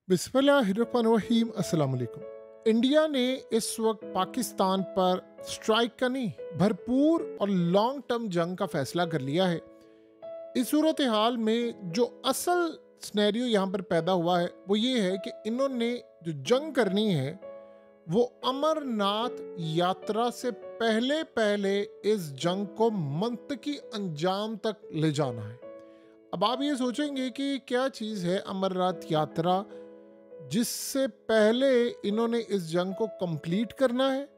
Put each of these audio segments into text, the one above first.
बिस्मिल्लाहिर्रहमानिर्रहीम अस्सलाम वालेकुम। इंडिया ने इस वक्त पाकिस्तान पर स्ट्राइक का नहीं, भरपूर और लॉन्ग टर्म जंग का फैसला कर लिया है। इस सूरत हाल में जो असल सिनेरियो यहाँ पर पैदा हुआ है वो ये है कि इन्होंने जो जंग करनी है वो अमरनाथ यात्रा से पहले पहले इस जंग को मंतकी अंजाम तक ले जाना है। अब आप ये सोचेंगे कि क्या चीज़ है अमरनाथ यात्रा जिससे पहले इन्होंने इस जंग को कंप्लीट करना है।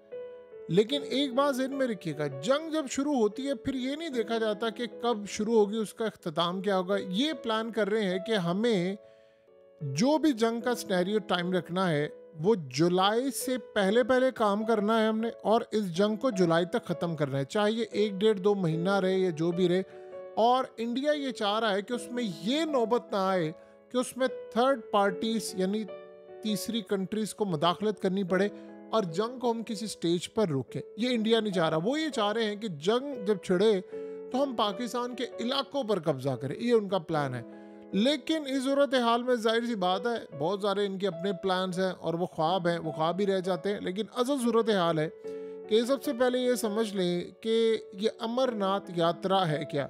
लेकिन एक बात ज़हन में रखिएगा, जंग जब शुरू होती है फिर ये नहीं देखा जाता कि कब शुरू होगी, उसका अख्ताम क्या होगा। ये प्लान कर रहे हैं कि हमें जो भी जंग का सिनेरियो टाइम रखना है वो जुलाई से पहले पहले काम करना है हमने, और इस जंग को जुलाई तक ख़त्म करना है, चाहे ये 1 डेढ़ 2 महीना रहे या जो भी रहे। और इंडिया ये चाह रहा है कि उसमें ये नौबत ना आए कि उसमें थर्ड पार्टीज यानी तीसरी कंट्रीज को मुदाखलत करनी पड़े और जंग को हम किसी स्टेज पर रोकें। ये इंडिया नहीं चाह रहा। वो ये चाह रहे हैं कि जंग जब छिड़े तो हम पाकिस्तान के इलाकों पर कब्जा करें, ये उनका प्लान है। लेकिन इस सूरत हाल में जाहिर सी बात है बहुत सारे इनके अपने प्लान्स हैं और वो ख्वाब हैं, वो ख्वाब ही रह जाते हैं। लेकिन असल सूरत हाल है कि सबसे पहले ये समझ लें कि ये अमरनाथ यात्रा है क्या।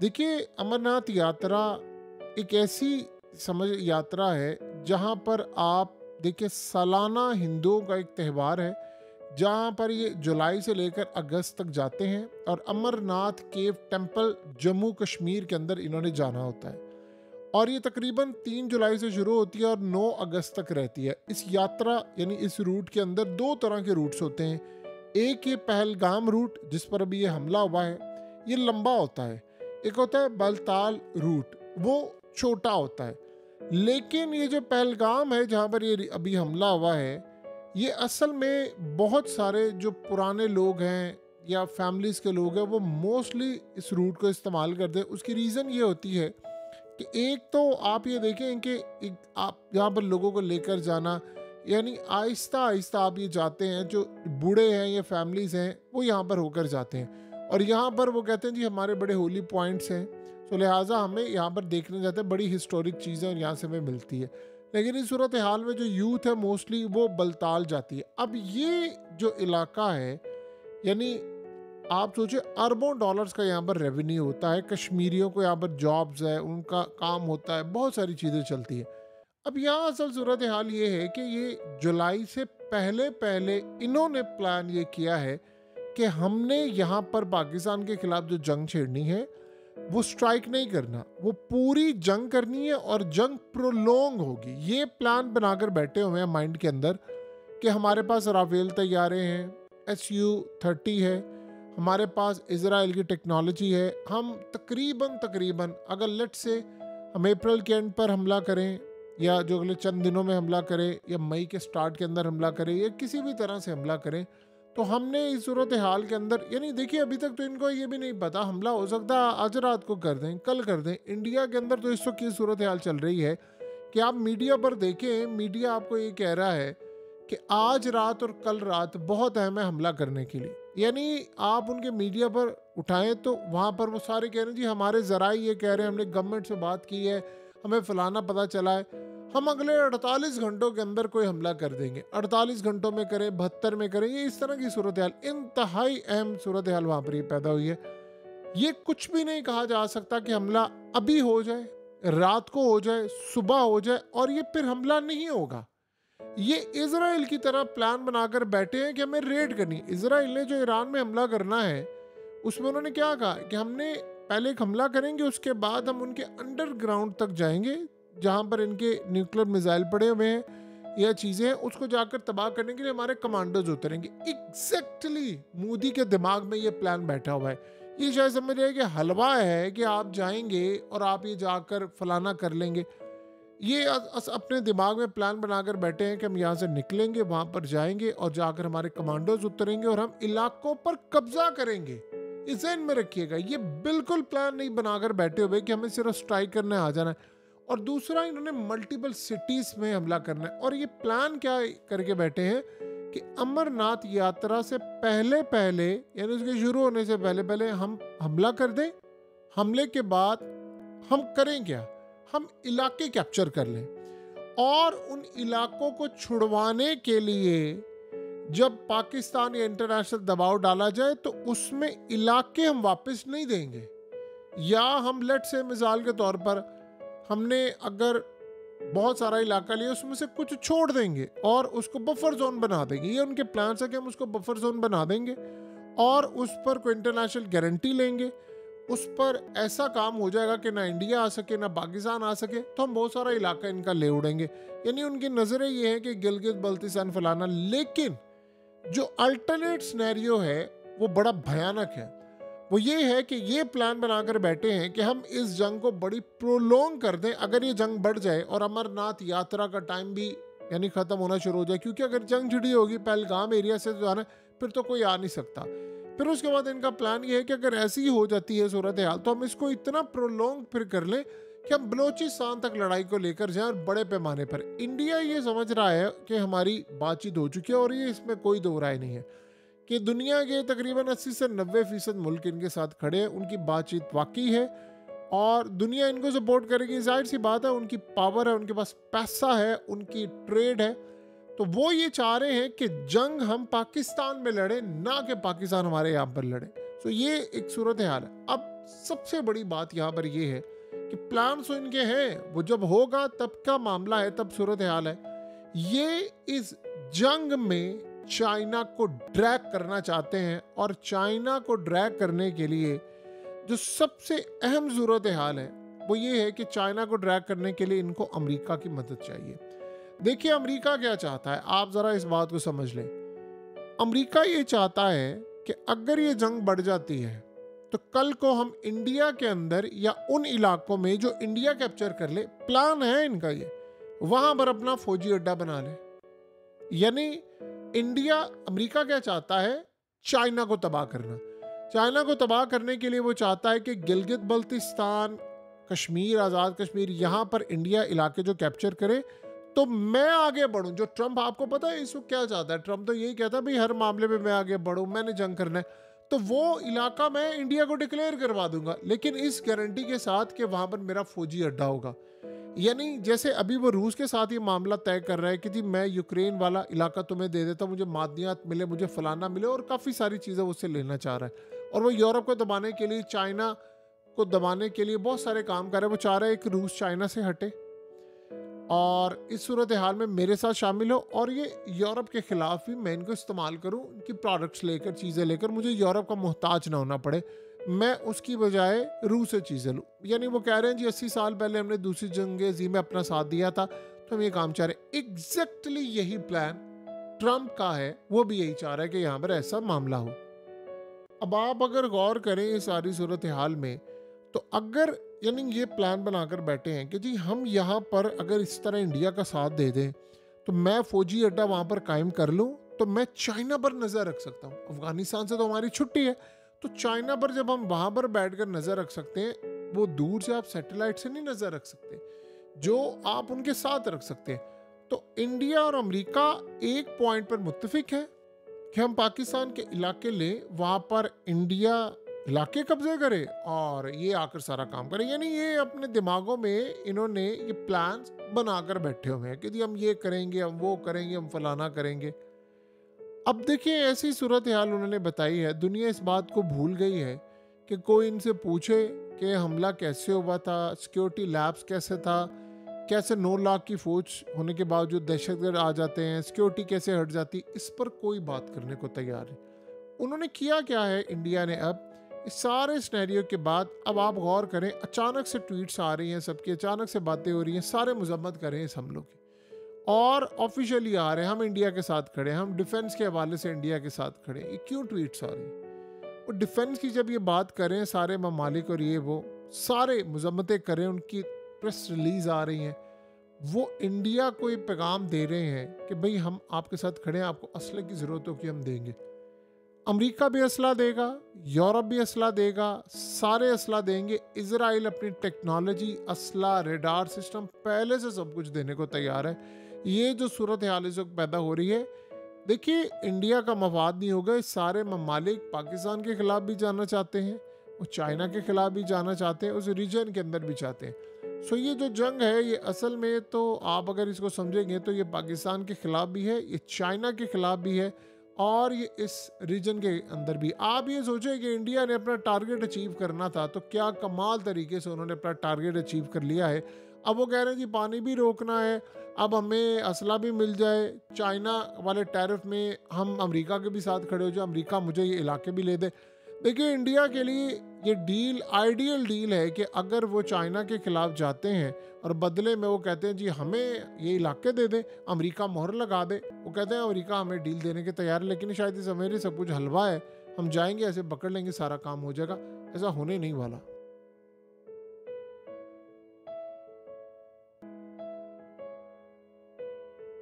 देखिए, अमरनाथ यात्रा एक ऐसी समझ यात्रा है जहाँ पर आप देखिए सालाना हिंदुओं का एक त्यौहार है जहाँ पर ये जुलाई से लेकर अगस्त तक जाते हैं और अमरनाथ केव टेम्पल जम्मू कश्मीर के अंदर इन्होंने जाना होता है। और ये तकरीबन 3 जुलाई से शुरू होती है और 9 अगस्त तक रहती है। इस यात्रा यानी इस रूट के अंदर 2 तरह के रूट्स होते हैं। एक ये पहलगाम रूट जिस पर अभी ये हमला हुआ है, ये लंबा होता है। एक होता है बलताल रूट, वो छोटा होता है। लेकिन ये जो पहलगाम है जहाँ पर ये अभी हमला हुआ है, ये असल में बहुत सारे जो पुराने लोग हैं या फैमिलीज़ के लोग हैं वो मोस्टली इस रूट को इस्तेमाल करते हैं। उसकी रीज़न ये होती है कि एक तो आप ये देखें कि आप यहाँ पर लोगों को लेकर जाना, यानी आहिस्ता आहिस्ता आप ये जाते हैं, जो बूढ़े हैं या फैमिलीज़ हैं वो यहाँ पर होकर जाते हैं और यहाँ पर वो कहते हैं जी हमारे बड़े होली पॉइंट्स हैं, तो लिहाजा हमें यहाँ पर देखने जाते हैं, बड़ी हिस्टोरिक चीज़ें और यहाँ से हमें मिलती है। लेकिन इस सूरत हाल में जो यूथ है मोस्टली वो बलताल जाती है। अब ये जो इलाका है, यानी आप सोचिए अरबों डॉलर्स का यहाँ पर रेवेन्यू होता है, कश्मीरियों को यहाँ पर जॉब्स है, उनका काम होता है, बहुत सारी चीज़ें चलती है। अब यहाँ असल सूरत हाल ये है कि ये जुलाई से पहले पहले इन्होंने प्लान ये किया है कि हमने यहाँ पर पाकिस्तान के खिलाफ जो जंग छेड़नी है वो स्ट्राइक नहीं करना, वो पूरी जंग करनी है और जंग प्रोलोंग होगी। ये प्लान बनाकर बैठे हुए हैं माइंड के अंदर कि हमारे पास राफेल तैयारे हैं, SU-30 है, हमारे पास इजराइल की टेक्नोलॉजी है। हम तकरीबन अगर लेट से हम अप्रैल के एंड पर हमला करें या जो अगले चंद दिनों में हमला करें या मई के स्टार्ट के अंदर हमला करें या किसी भी तरह से हमला करें, तो हमने इस सूरत हाल के अंदर, यानी देखिए अभी तक तो इनको ये भी नहीं पता, हमला हो सकता है आज रात को कर दें, कल कर दें। इंडिया के अंदर तो इस वक्त ये सूरत हाल चल रही है कि आप मीडिया पर देखें, मीडिया आपको ये कह रहा है कि आज रात और कल रात बहुत अहम है हमला करने के लिए। यानी आप उनके मीडिया पर उठाएं तो वहाँ पर वो सारे कह रहे हैं जी हमारे ज़राए ये कह रहे हैं, हमने गवर्नमेंट से बात की है, हमें फलाना पता चला है, हम अगले 48 घंटों के अंदर कोई हमला कर देंगे, 48 घंटों में करें, 72 में करें। ये इस तरह की सूरत हाल, इंतहाई अहम सूरत हाल वहाँ पर ये पैदा हुई है। ये कुछ भी नहीं कहा जा सकता कि हमला अभी हो जाए, रात को हो जाए, सुबह हो जाए और ये फिर हमला नहीं होगा। ये इजराइल की तरह प्लान बनाकर बैठे हैं कि हमें रेड करनी। इजराइल ने जो ईरान में हमला करना है उसमें उन्होंने क्या कहा कि हमने पहले एक हमला करेंगे, उसके बाद हम उनके अंडरग्राउंड तक जाएंगे जहाँ पर इनके न्यूक्लियर मिसाइल पड़े हुए हैं या चीज़ें हैं, उसको जाकर तबाह करने के लिए हमारे कमांडोज उतरेंगे। एग्जैक्टली मोदी के दिमाग में ये प्लान बैठा हुआ है। ये शायद समझ रहे हैं कि हलवा है कि आप जाएंगे और आप ये जाकर फलाना कर लेंगे। ये अपने दिमाग में प्लान बनाकर बैठे हैं कि हम यहाँ से निकलेंगे, वहाँ पर जाएंगे और जाकर हमारे कमांडोज उतरेंगे और हम इलाकों पर कब्जा करेंगे। इस ज़हन में रखिएगा, ये बिल्कुल प्लान नहीं बनाकर बैठे हुए कि हमें सिर्फ स्ट्राइक करने आ जाना है। और दूसरा, इन्होंने मल्टीपल सिटीज़ में हमला करना है। और ये प्लान क्या करके बैठे हैं कि अमरनाथ यात्रा से पहले पहले, यानी उसके शुरू होने से पहले पहले हम हमला कर दें। हमले के बाद हम करें क्या, हम इलाके कैप्चर कर लें। और उन इलाकों को छुड़वाने के लिए जब पाकिस्तान या इंटरनेशनल दबाव डाला जाए तो उसमें इलाके हम वापस नहीं देंगे, या हम लेट से मिसाल के तौर पर हमने अगर बहुत सारा इलाका लिया उसमें से कुछ छोड़ देंगे और उसको बफर जोन बना देंगे। ये उनके प्लान है कि हम उसको बफर जोन बना देंगे और उस पर कोई इंटरनेशनल गारंटी लेंगे, उस पर ऐसा काम हो जाएगा कि ना इंडिया आ सके ना पाकिस्तान आ सके, तो हम बहुत सारा इलाका इनका ले उड़ेंगे। यानी उनकी नज़रें ये हैं कि गिलगित बल्तिस्तान फलाना। लेकिन जो अल्टरनेट सिनेरियो है वो बड़ा भयानक है। वो ये है कि ये प्लान बनाकर बैठे हैं कि हम इस जंग को बड़ी प्रोलोंग कर दें। अगर ये जंग बढ़ जाए और अमरनाथ यात्रा का टाइम भी यानी ख़त्म होना शुरू हो जाए, क्योंकि अगर जंग छिड़ी होगी पहलगाम एरिया से जो है फिर तो कोई आ नहीं सकता। फिर उसके बाद इनका प्लान ये है कि अगर ऐसी ही हो जाती है सूरत हाल तो हम इसको इतना प्रोलोंग फिर कर लें कि हम बलोचिस्तान तक लड़ाई को लेकर जाएं और बड़े पैमाने पर। इंडिया ये समझ रहा है कि हमारी बातचीत हो चुकी है और ये इसमें कोई दो राय नहीं है कि दुनिया के तकरीबन 80 से 90% मुल्क इनके साथ खड़े हैं, उनकी बातचीत वाकई है और दुनिया इनको सपोर्ट करेगी। जाहिर सी बात है, उनकी पावर है, उनके पास पैसा है, उनकी ट्रेड है, तो वो ये चाह रहे हैं कि जंग हम पाकिस्तान में लड़े, ना कि पाकिस्तान हमारे यहाँ पर लड़े। तो ये एक सूरत हाल है। अब सबसे बड़ी बात यहाँ पर ये है कि प्लान तो इनके हैं, वो जब होगा तब का मामला है, तब सूरत हाल है। ये इस जंग में चाइना को ड्रैग करना चाहते हैं और चाइना को ड्रैग करने के लिए जो सबसे अहम सूरत हाल है वो ये है कि चाइना को ड्रैग करने के लिए इनको अमेरिका की मदद चाहिए। देखिए अमेरिका क्या चाहता है, आप जरा इस बात को समझ लें। अमेरिका ये चाहता है कि अगर ये जंग बढ़ जाती है तो कल को हम इंडिया के अंदर या उन इलाकों में जो इंडिया कैप्चर कर ले, प्लान है इनका ये, वहां पर अपना फौजी अड्डा बना ले। यानी इंडिया, अमेरिका क्या चाहता है, चाइना को तबाह करना। चाइना को तबाह करने के लिए वो चाहता है कि गिलगित बल्तिस्तान, कश्मीर, आज़ाद कश्मीर, यहाँ पर इंडिया इलाके जो कैप्चर करे तो मैं आगे बढ़ूं। जो ट्रंप, आपको पता है इस वक्त क्या चाहता है, ट्रंप तो यही कहता है भाई हर मामले में मैं आगे बढ़ूं, मैंने जंग करना है, तो वो इलाका मैं इंडिया को डिक्लेयर करवा दूंगा, लेकिन इस गारंटी के साथ कि वहां पर मेरा फौजी अड्डा होगा। यानी जैसे अभी वो रूस के साथ ये मामला तय कर रहा है कि जी मैं यूक्रेन वाला इलाका तुम्हें दे देता हूँ, मुझे मादनियात मिले, मुझे फलाना मिले, और काफ़ी सारी चीज़ें उससे लेना चाह रहा है। और वो यूरोप को दबाने के लिए, चाइना को दबाने के लिए बहुत सारे काम कर रहे हैं। वो चाह रहा है कि रूस चाइना से हटे और इस सूरत हाल में मेरे साथ शामिल हो और ये यूरोप के खिलाफ भी मैं इनको इस्तेमाल करूं, इनकी प्रोडक्ट्स लेकर, चीज़ें लेकर, मुझे यूरोप का मोहताज ना होना पड़े, मैं उसकी बजाय रूस से चीज़ें लूँ। यानी वो कह रहे हैं जी 80 साल पहले हमने दूसरी जंग अज़ीम में अपना साथ दिया था तो हम ये काम चाह रहे हैं। एग्जैक्टली यही प्लान ट्रंप का है, वो भी यही चाह रहा है कि यहाँ पर ऐसा मामला हो। अब आप अगर गौर करें इस सारी सूरत हाल में, तो अगर यानी ये प्लान बनाकर बैठे हैं कि जी हम यहाँ पर अगर इस तरह इंडिया का साथ दे दें तो मैं फौजी अड्डा वहाँ पर कायम कर लूँ तो मैं चाइना पर नज़र रख सकता हूँ। अफगानिस्तान से तो हमारी छुट्टी है, तो चाइना पर जब हम वहाँ पर बैठकर नज़र रख सकते हैं, वो दूर से आप सैटेलाइट से नहीं नज़र रख सकते, जो आप उनके साथ रख सकते हैं। तो इंडिया और अमेरिका एक पॉइंट पर मुत्तफिक है कि हम पाकिस्तान के इलाके लें, वहाँ पर इंडिया इलाके कब्जे करे और ये आकर सारा काम करे। यानी ये अपने दिमागों में इन्होंने ये प्लान्स बनाकर बैठे हुए हैं कि जी हम ये करेंगे, हम वो करेंगे, हम फलाना करेंगे। अब देखिए ऐसी सूरत हाल उन्होंने बताई है, दुनिया इस बात को भूल गई है कि कोई इनसे पूछे कि हमला कैसे हुआ था, सिक्योरिटी लैब्स कैसे था, कैसे 9 लाख की फौज होने के बावजूद दहशतगर्द आ जाते हैं, सिक्योरिटी कैसे हट जाती, इस पर कोई बात करने को तैयार है। उन्होंने किया क्या है इंडिया ने, अब इस सारे सिनेरियो के बाद अब आप गौर करें, अचानक से ट्वीट्स आ रही हैं सबकी, अचानक से बातें हो रही हैं, सारे मजम्मत कर रहे हैं इस हमलों की और ऑफिशियली आ रहे हैं हम इंडिया के साथ खड़े हैं, हम डिफेंस के हवाले से इंडिया के साथ खड़े हैं। ये क्यों ट्वीट्स आ रही हैं? और डिफेंस की जब ये बात करें सारे ममालिक और ये वो सारे मजम्मतें करें, उनकी प्रेस रिलीज आ रही हैं, वो इंडिया को ये पैगाम दे रहे हैं कि भाई हम आपके साथ खड़े हैं, आपको असले की ज़रूरत हो कि हम देंगे। अमेरिका भी असला देगा, यूरोप भी असला देगा, सारे असला देंगे। इजराइल अपनी टेक्नोलॉजी, असला, रेडार सिस्टम पहले से सब कुछ देने को तैयार है। ये जो सूरत हाल इस वक्त पैदा हो रही है, देखिए इंडिया का मफाद नहीं होगा, इस सारे ममालिक पाकिस्तान के खिलाफ भी जाना चाहते हैं, वो चाइना के खिलाफ भी जाना चाहते हैं, उस रीजन के अंदर भी चाहते हैं। सो ये जो जंग है ये असल में तो आप अगर इसको समझेंगे तो ये पाकिस्तान के खिलाफ भी है, ये चाइना के खिलाफ भी है, और ये इस रीजन के अंदर भी। आप ये सोचें कि इंडिया ने अपना टारगेट अचीव करना था तो क्या कमाल तरीके से उन्होंने अपना टारगेट अचीव कर लिया है। अब वो कह रहे हैं जी पानी भी रोकना है, अब हमें असला भी मिल जाए, चाइना वाले टैरिफ में हम अमेरिका के भी साथ खड़े हो जाए, अमेरिका मुझे ये इलाके भी ले दे। देखिए इंडिया के लिए ये डील आइडियल डील है कि अगर वो चाइना के खिलाफ जाते हैं और बदले में वो कहते हैं जी हमें ये इलाके दे दें, अमेरिका मोहर लगा दे। वो कहते हैं अमेरिका हमें डील देने के तैयार है, लेकिन शायद इस मेरे सब कुछ हलवा है, हम जाएंगे ऐसे पकड़ लेंगे सारा काम हो जाएगा। ऐसा होने नहीं वाला।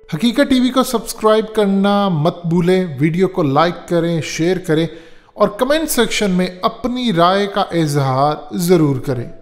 हकीकत टीवी को सब्सक्राइब करना मत भूलें, वीडियो को लाइक करें, शेयर करें और कमेंट सेक्शन में अपनी राय का इजहार ज़रूर करें।